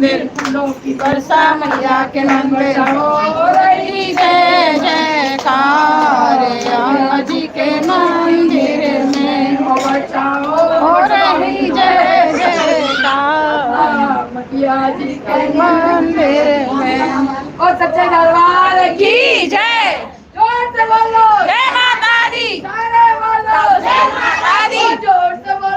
मंदिर, फूलों की वर्षा मैया के मंदिर। हो रही जय जयकार अम्मा जी के मंदिर में, हो रही जय जयकार मैया जी के मंदिर में। और सच्चे दरबार की जय, जोर से बोलो जय माता दी, सारे बोलो जय माता दी, जोर से बोलो